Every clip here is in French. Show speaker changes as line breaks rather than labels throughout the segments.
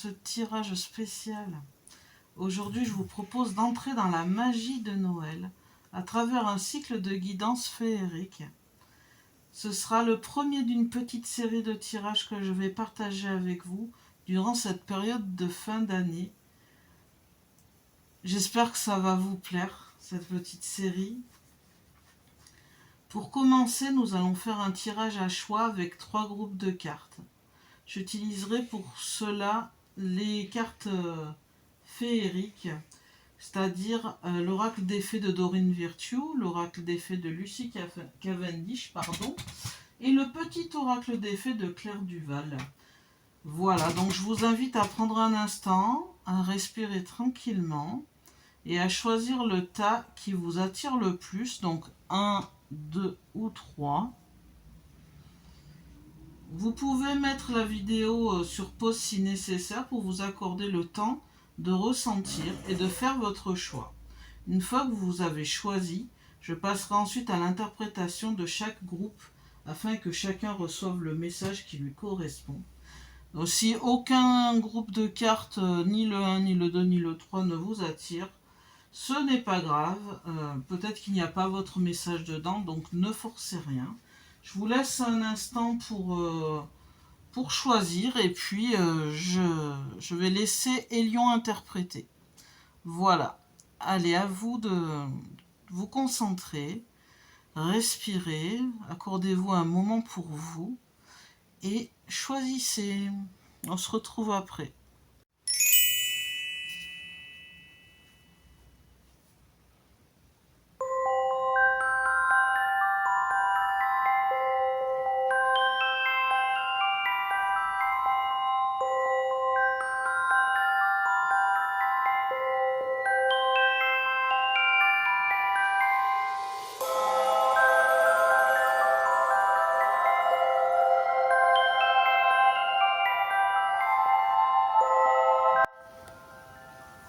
ce tirage spécial. Aujourd'hui, je vous propose d'entrer dans la magie de Noël à travers un cycle de guidance féerique. Ce sera le premier d'une petite série de tirages que je vais partager avec vous durant cette période de fin d'année. J'espère que ça va vous plaire, cette petite série. Pour commencer, nous allons faire un tirage à choix avec 3 groupes de cartes. J'utiliserai pour cela les cartes féeriques, c'est-à-dire l'oracle des fées de Doreen Virtue, l'oracle des fées de Lucy Cavendish, et le petit oracle des fées de Claire Duval. Voilà, donc je vous invite à prendre un instant, à respirer tranquillement et à choisir le tas qui vous attire le plus, donc 1, 2 ou 3. Vous pouvez mettre la vidéo sur pause si nécessaire pour vous accorder le temps de ressentir et de faire votre choix. Une fois que vous avez choisi, je passerai ensuite à l'interprétation de chaque groupe afin que chacun reçoive le message qui lui correspond. Donc, si aucun groupe de cartes, ni le 1, ni le 2, ni le 3 ne vous attire, ce n'est pas grave. Peut-être qu'il n'y a pas votre message dedans, donc ne forcez rien. Je vous laisse un instant pour choisir et puis je vais laisser Elion interpréter. Voilà. Allez, à vous de vous concentrer, respirez, accordez-vous un moment pour vous et choisissez. On se retrouve après.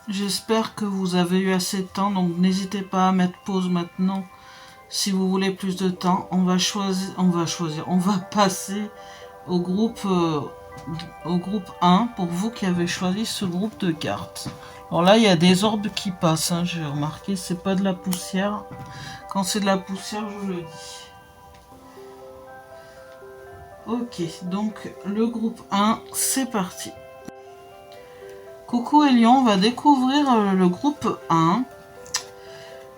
J'espère que vous avez eu assez de temps, donc n'hésitez pas à mettre pause maintenant si vous voulez plus de temps. On va passer au groupe 1 pour vous qui avez choisi ce groupe de cartes. Alors là, il y a des orbes qui passent, hein, j'ai remarqué, c'est pas de la poussière. Quand c'est de la poussière, je le dis. Ok, donc le groupe 1, c'est parti. Coucou Elion, on va découvrir le groupe 1.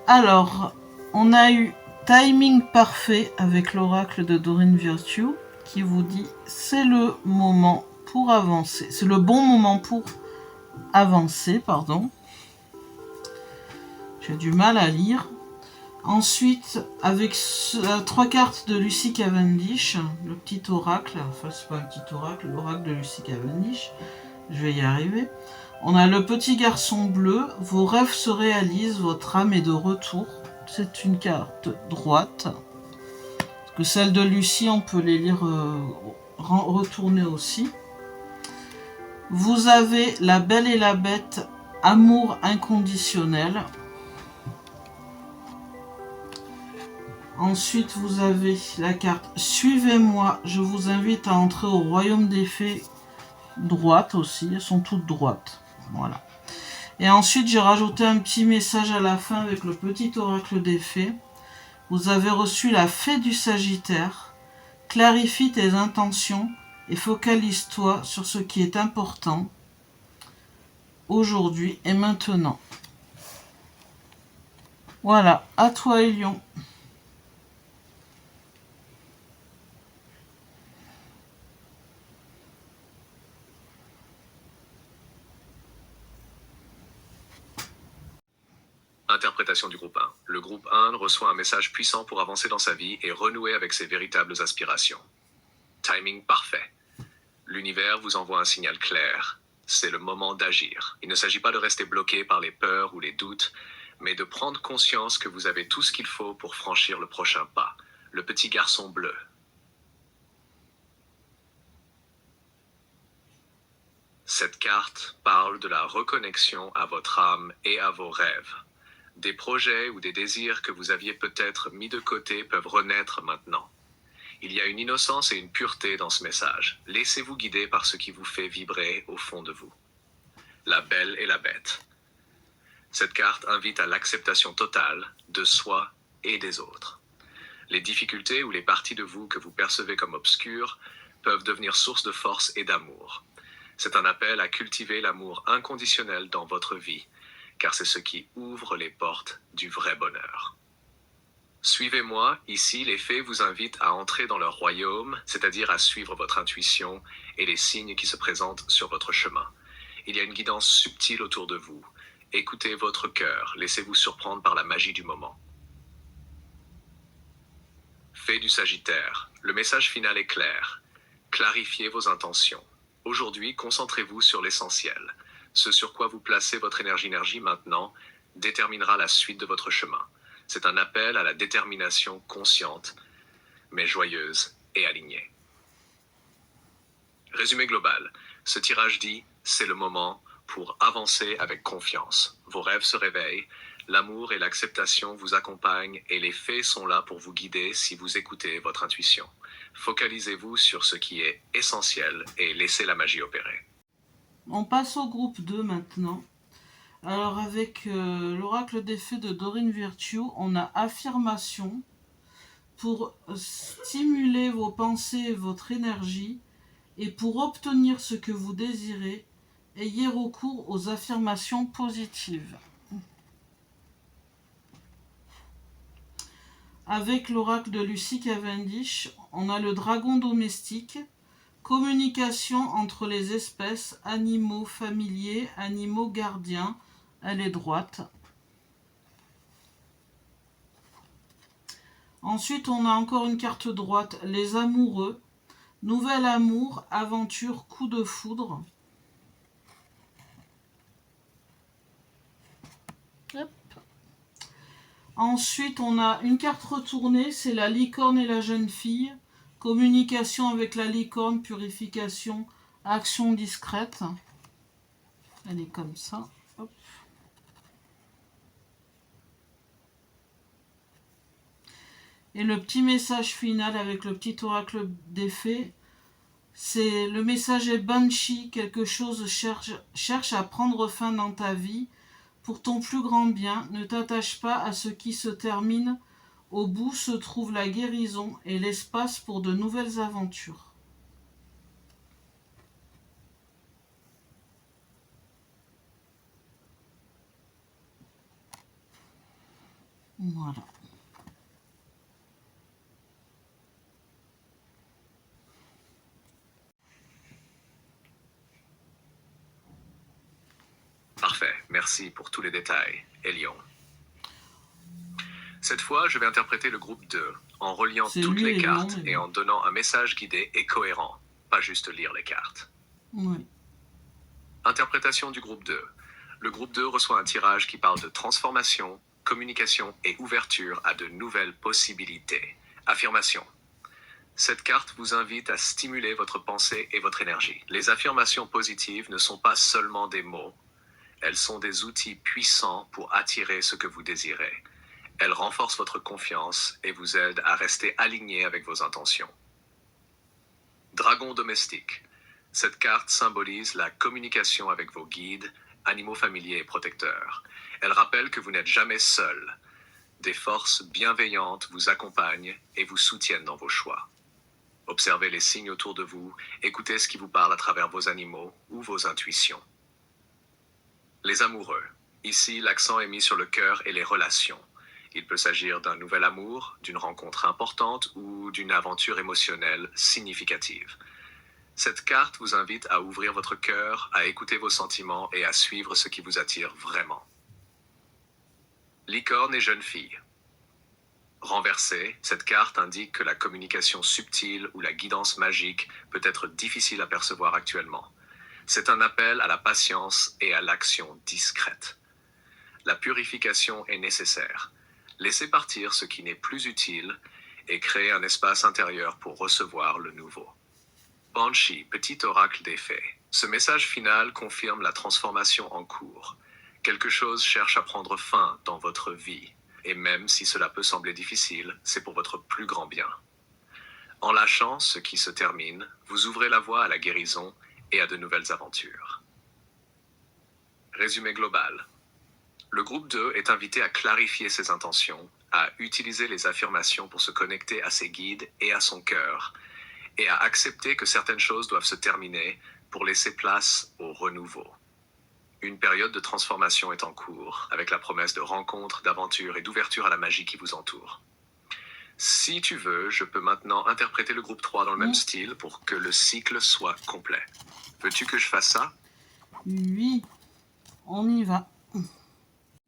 Alors, on a eu Timing parfait avec l'oracle de Doreen Virtue qui vous dit c'est le moment pour avancer. C'est le bon moment pour avancer, pardon. J'ai du mal à lire. Ensuite, avec 3 cartes de Lucy Cavendish, le petit oracle, enfin c'est pas un petit oracle, l'oracle de Lucy Cavendish, je vais y arriver. On a le petit garçon bleu, vos rêves se réalisent, votre âme est de retour. C'est une carte droite. Parce que celle de Lucie, on peut les lire retourner aussi. Vous avez la belle et la bête, amour inconditionnel. Ensuite, vous avez la carte suivez-moi, je vous invite à entrer au royaume des fées, droite aussi, elles sont toutes droites. Voilà. Et ensuite, j'ai rajouté un petit message à la fin avec le petit oracle des fées. Vous avez reçu la fée du Sagittaire. Clarifie tes intentions et focalise-toi sur ce qui est important aujourd'hui et maintenant. Voilà, à toi Elion.
Interprétation du groupe 1. Le groupe 1 reçoit un message puissant pour avancer dans sa vie et renouer avec ses véritables aspirations. Timing parfait. L'univers vous envoie un signal clair. C'est le moment d'agir. Il ne s'agit pas de rester bloqué par les peurs ou les doutes, mais de prendre conscience que vous avez tout ce qu'il faut pour franchir le prochain pas. Le petit garçon bleu. Cette carte parle de la reconnexion à votre âme et à vos rêves. Des projets ou des désirs que vous aviez peut-être mis de côté peuvent renaître maintenant. Il y a une innocence et une pureté dans ce message. Laissez-vous guider par ce qui vous fait vibrer au fond de vous. La Belle et la Bête. Cette carte invite à l'acceptation totale de soi et des autres. Les difficultés ou les parties de vous que vous percevez comme obscures peuvent devenir source de force et d'amour. C'est un appel à cultiver l'amour inconditionnel dans votre vie, car c'est ce qui ouvre les portes du vrai bonheur. Suivez-moi, ici les fées vous invitent à entrer dans leur royaume, c'est-à-dire à suivre votre intuition et les signes qui se présentent sur votre chemin. Il y a une guidance subtile autour de vous. Écoutez votre cœur, laissez-vous surprendre par la magie du moment. Fée du Sagittaire, le message final est clair. Clarifiez vos intentions. Aujourd'hui, concentrez-vous sur l'essentiel. Ce sur quoi vous placez votre énergie maintenant déterminera la suite de votre chemin. C'est un appel à la détermination consciente, mais joyeuse et alignée. Résumé global. Ce tirage dit, c'est le moment pour avancer avec confiance. Vos rêves se réveillent, l'amour et l'acceptation vous accompagnent et les fées sont là pour vous guider si vous écoutez votre intuition. Focalisez-vous sur ce qui est essentiel et laissez la magie opérer.
On passe au groupe 2 maintenant. Alors avec l'oracle des fées de Dorine Virtue, on a affirmation pour stimuler vos pensées et votre énergie et pour obtenir ce que vous désirez, ayez recours aux affirmations positives. Avec l'oracle de Lucie Cavendish, on a le dragon domestique, communication entre les espèces, animaux familiers, animaux gardiens. Elle est droite. Ensuite, on a encore une carte droite, les amoureux. Nouvel amour, aventure, coup de foudre. Hop. Ensuite, on a une carte retournée, c'est la licorne et la jeune fille. Communication avec la licorne, purification, action discrète. Elle est comme ça. Hop. Et le petit message final avec le petit oracle des fées, c'est le message est Banshee, quelque chose cherche à prendre fin dans ta vie pour ton plus grand bien. Ne t'attache pas à ce qui se termine. Au bout se trouve la guérison et l'espace pour de nouvelles aventures. Voilà.
Parfait, merci pour tous les détails, Elion. Cette fois, je vais interpréter le groupe 2 en reliant toutes les cartes et en donnant un message guidé et cohérent, pas juste lire les cartes.
Oui.
Interprétation du groupe 2. Le groupe 2 reçoit un tirage qui parle de transformation, communication et ouverture à de nouvelles possibilités. Affirmation. Cette carte vous invite à stimuler votre pensée et votre énergie. Les affirmations positives ne sont pas seulement des mots, elles sont des outils puissants pour attirer ce que vous désirez. Elles renforcent votre confiance et vous aident à rester aligné avec vos intentions. Dragon domestique. Cette carte symbolise la communication avec vos guides, animaux familiers et protecteurs. Elle rappelle que vous n'êtes jamais seul. Des forces bienveillantes vous accompagnent et vous soutiennent dans vos choix. Observez les signes autour de vous, écoutez ce qui vous parle à travers vos animaux ou vos intuitions. Les amoureux. Ici, l'accent est mis sur le cœur et les relations. Il peut s'agir d'un nouvel amour, d'une rencontre importante ou d'une aventure émotionnelle significative. Cette carte vous invite à ouvrir votre cœur, à écouter vos sentiments et à suivre ce qui vous attire vraiment. Licorne et jeune fille. Renversée, cette carte indique que la communication subtile ou la guidance magique peut être difficile à percevoir actuellement. C'est un appel à la patience et à l'action discrète. La purification est nécessaire. Laissez partir ce qui n'est plus utile et créez un espace intérieur pour recevoir le nouveau. Banshee, petit oracle des fées. Ce message final confirme la transformation en cours. Quelque chose cherche à prendre fin dans votre vie, et même si cela peut sembler difficile, c'est pour votre plus grand bien. En lâchant ce qui se termine, vous ouvrez la voie à la guérison et à de nouvelles aventures. Résumé global. Le groupe 2 est invité à clarifier ses intentions, à utiliser les affirmations pour se connecter à ses guides et à son cœur, et à accepter que certaines choses doivent se terminer pour laisser place au renouveau. Une période de transformation est en cours, avec la promesse de rencontres, d'aventures et d'ouverture à la magie qui vous entoure. Si tu veux, je peux maintenant interpréter le groupe 3 dans le même style pour que le cycle soit complet. Veux-tu que je fasse ça?
Oui, on y va. On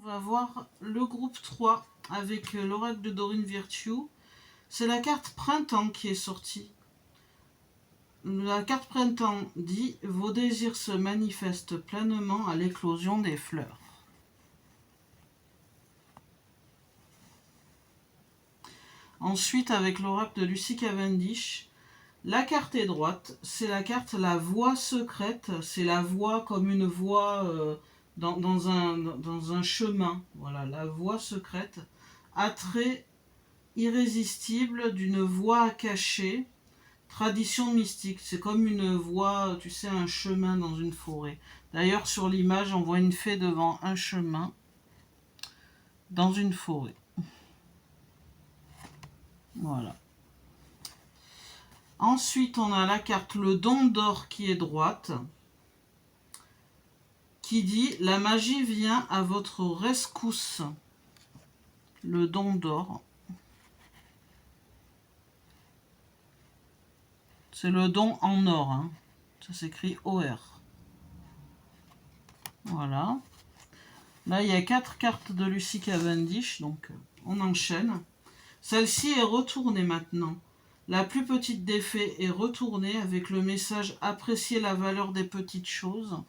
va voir le groupe 3 avec l'oracle de Dorine Virtue. C'est la carte Printemps qui est sortie. La carte Printemps dit « Vos désirs se manifestent pleinement à l'éclosion des fleurs ». Ensuite, avec l'oracle de Lucy Cavendish, la carte est droite, c'est la carte La Voie secrète, c'est la voie comme une voie dans un chemin. Voilà, la voie secrète, attrait irrésistible d'une voie cachée, tradition mystique. C'est comme une voie, tu sais, un chemin dans une forêt. D'ailleurs, sur l'image, on voit une fée devant un chemin dans une forêt. Voilà. Ensuite, on a la carte Le Don d'Or qui est droite, qui dit « La magie vient à votre rescousse ». Le Don d'Or. C'est le don en or. Hein. Ça s'écrit OR. Voilà. Là, il y a 4 cartes de Lucy Cavendish, donc on enchaîne. Celle-ci est retournée maintenant. La plus petite des fées est retournée avec le message « Appréciez la valeur des petites choses ».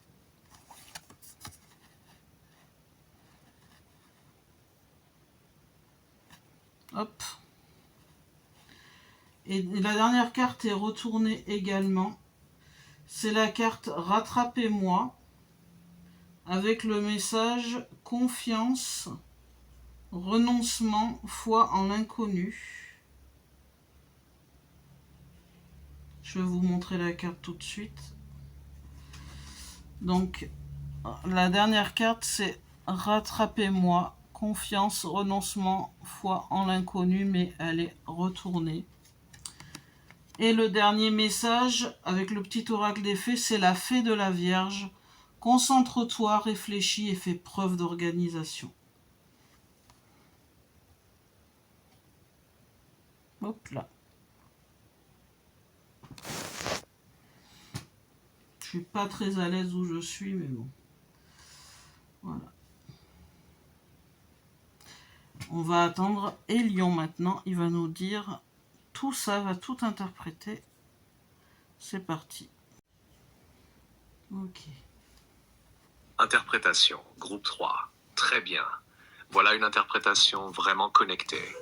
Hop. Et la dernière carte est retournée également. C'est la carte « Rattrapez-moi » avec le message « Confiance ». Renoncement, foi en l'inconnu. Je vais vous montrer la carte tout de suite. Donc, la dernière carte, c'est Rattrapez-moi, confiance, renoncement, foi en l'inconnu, mais elle est retournée. Et le dernier message, avec le petit oracle des fées, c'est la fée de la Vierge. Concentre-toi, réfléchis et fais preuve d'organisation. Hop là. Je suis pas très à l'aise où je suis, mais bon. Voilà. On va attendre Hélion maintenant. Il va nous dire tout ça, va tout interpréter. C'est parti. Ok.
Interprétation, groupe 3. Très bien. Voilà une interprétation vraiment connectée,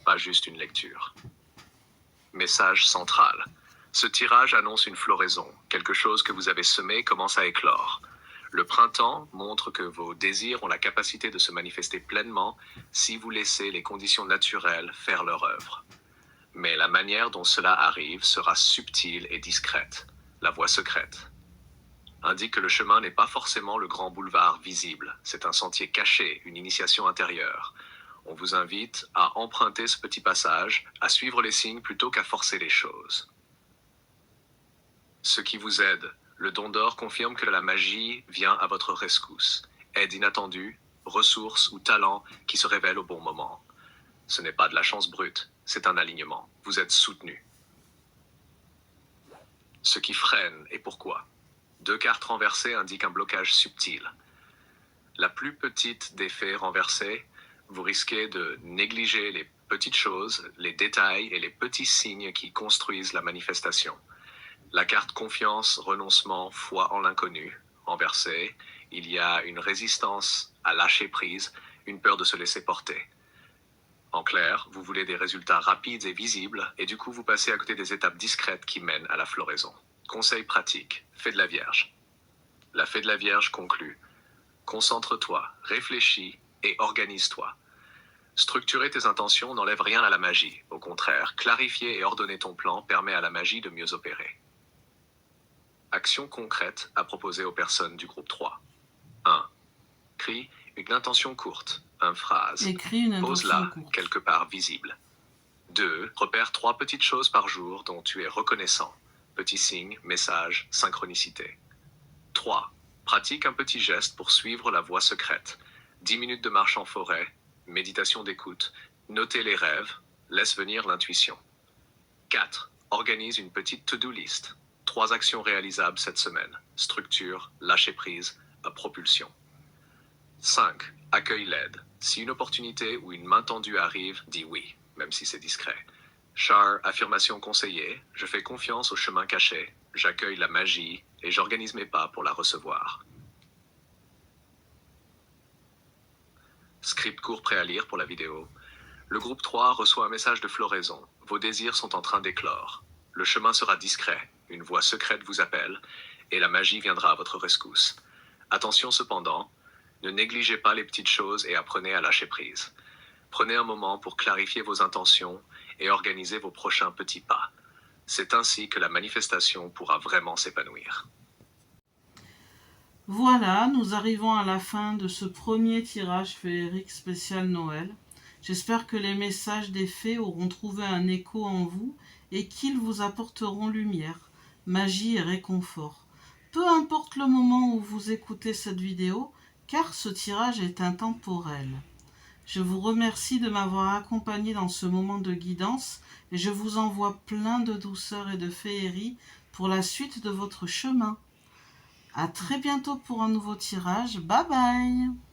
pas juste une lecture. Message central. Ce tirage annonce une floraison. Quelque chose que vous avez semé commence à éclore. Le printemps montre que vos désirs ont la capacité de se manifester pleinement si vous laissez les conditions naturelles faire leur œuvre. Mais la manière dont cela arrive sera subtile et discrète. La voie secrète indique que le chemin n'est pas forcément le grand boulevard visible. C'est un sentier caché, une initiation intérieure. On vous invite à emprunter ce petit passage, à suivre les signes plutôt qu'à forcer les choses. Ce qui vous aide, le don d'or confirme que la magie vient à votre rescousse. Aide inattendue, ressources ou talent qui se révèlent au bon moment. Ce n'est pas de la chance brute, c'est un alignement. Vous êtes soutenu. Ce qui freine et pourquoi. 2 cartes renversées indiquent un blocage subtil. La plus petite des fées renversées, vous risquez de négliger les petites choses, les détails et les petits signes qui construisent la manifestation. La carte confiance, renoncement, foi en l'inconnu, renversée, il y a une résistance à lâcher prise, une peur de se laisser porter. En clair, vous voulez des résultats rapides et visibles, et du coup vous passez à côté des étapes discrètes qui mènent à la floraison. Conseil pratique, fée de la Vierge. La fée de la Vierge conclut. Concentre-toi, réfléchis et organise-toi. Structurer tes intentions n'enlève rien à la magie. Au contraire, clarifier et ordonner ton plan permet à la magie de mieux opérer. Actions concrètes à proposer aux personnes du groupe 3. 1. écris une intention courte, une phrase.
Écris une intention
Pose-la
courte.
quelque part visible. 2. Repère 3 petites choses par jour dont tu es reconnaissant. Petits signes, messages, synchronicité. 3. Pratique un petit geste pour suivre la voie secrète. 10 minutes de marche en forêt, méditation d'écoute, noter les rêves, laisse venir l'intuition. 4. Organise une petite to-do list. 3 actions réalisables cette semaine. Structure, lâcher prise, propulsion. 5. Accueille l'aide. Si une opportunité ou une main tendue arrive, dis oui, même si c'est discret. Char, affirmation conseillée, je fais confiance au chemin caché, j'accueille la magie et j'organise mes pas pour la recevoir. Script court prêt à lire pour la vidéo. Le groupe 3 reçoit un message de floraison. Vos désirs sont en train d'éclore. Le chemin sera discret, une voix secrète vous appelle, et la magie viendra à votre rescousse. Attention cependant, ne négligez pas les petites choses et apprenez à lâcher prise. Prenez un moment pour clarifier vos intentions et organiser vos prochains petits pas. C'est ainsi que la manifestation pourra vraiment s'épanouir.
Voilà, nous arrivons à la fin de ce premier tirage féerique spécial Noël. J'espère que les messages des fées auront trouvé un écho en vous et qu'ils vous apporteront lumière, magie et réconfort. Peu importe le moment où vous écoutez cette vidéo, car ce tirage est intemporel. Je vous remercie de m'avoir accompagné dans ce moment de guidance et je vous envoie plein de douceur et de féerie pour la suite de votre chemin. À très bientôt pour un nouveau tirage. Bye bye!